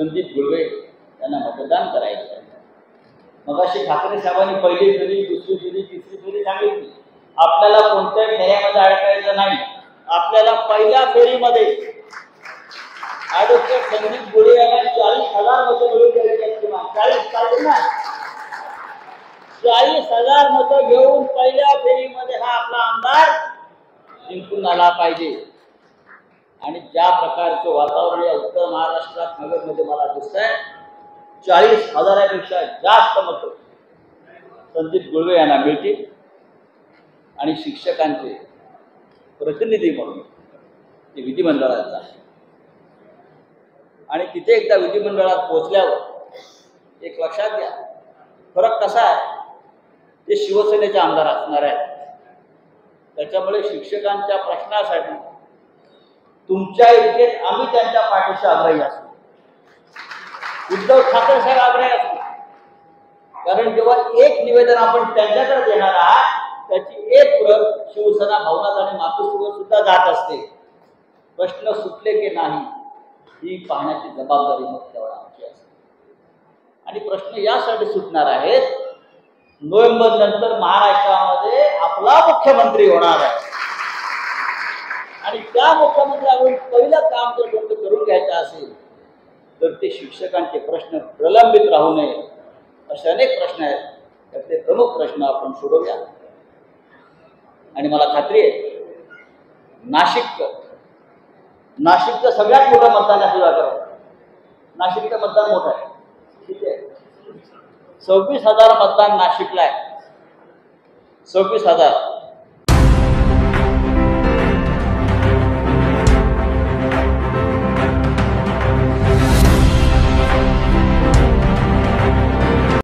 संदीप गुळवे यांना मतदान करायचं आहे। मगाशी ठाकरे साहेबांनी पहिली फेरी, दुसरी फेरी, तिसरी फेरी सांगितली। आपल्याला कोणत्याही फेऱ्यामध्ये अडकायचं नाही। आपल्याला पहिल्या फेरीमध्ये ॲडव्होकेट संदीप गुळवे यांना 40,000 मतं मिळवून द्यायची आहेत। किंवा 40 पाहिजे ना, 40,000 मतं घेऊन पहिल्या फेरीमध्ये हा आपला आमदार जिंकून आला पाहिजे। आणि ज्या प्रकारचं वातावरण या उत्तर महाराष्ट्रात नगरमध्ये मला दिसतंय, 40,000पेक्षा जास्त मतं संदीप गुळवे यांना मिळतील आणि शिक्षकांचे प्रतिनिधी म्हणून ते विधिमंडळात जातील। आणि तिथे एकदा विधिमंडळात पोहोचल्यावर एक लक्षात घ्या, फरक कसा आहे, ते शिवसेनेचे आमदार असणार आहेत। त्याच्यामुळे शिक्षकांच्या प्रश्नासाठी तुमच्या इतकेच आम्ही त्यांच्या पाठीशी आग्रही असतो। उद्धव ठाकरे साहेब आग्रही असतो, कारण जेव्हा एक निवेदन आपण त्यांच्याकडे देणार आहात त्याची एक प्रत शिवसेना भवनात आणि मातोश्रीवर सुद्धा जात असते। प्रश्न सुटले की नाही ही पाहण्याची जबाबदारी मग तेवढा आमची असते। आणि प्रश्न यासाठी सुटणार आहेत, नोव्हेंबर नंतर महाराष्ट्रामध्ये आपला मुख्यमंत्री होणार आहे आणि त्या मुख्यमंत्र्याकडून पहिलं काम जर कोणतं करून घ्यायचं असेल तर ते शिक्षकांचे प्रश्न प्रलंबित राहू नये असे अनेक प्रश्न आहेत, त्यातले प्रमुख प्रश्न आपण सोडवूया। आणि मला खात्री आहे नाशिकचं सगळ्यात मोठं मतदान असं नाशिकचं मतदान मोठं आहे, ठीक आहे। 26,000 मतदान नाशिकला आहे, 26,000।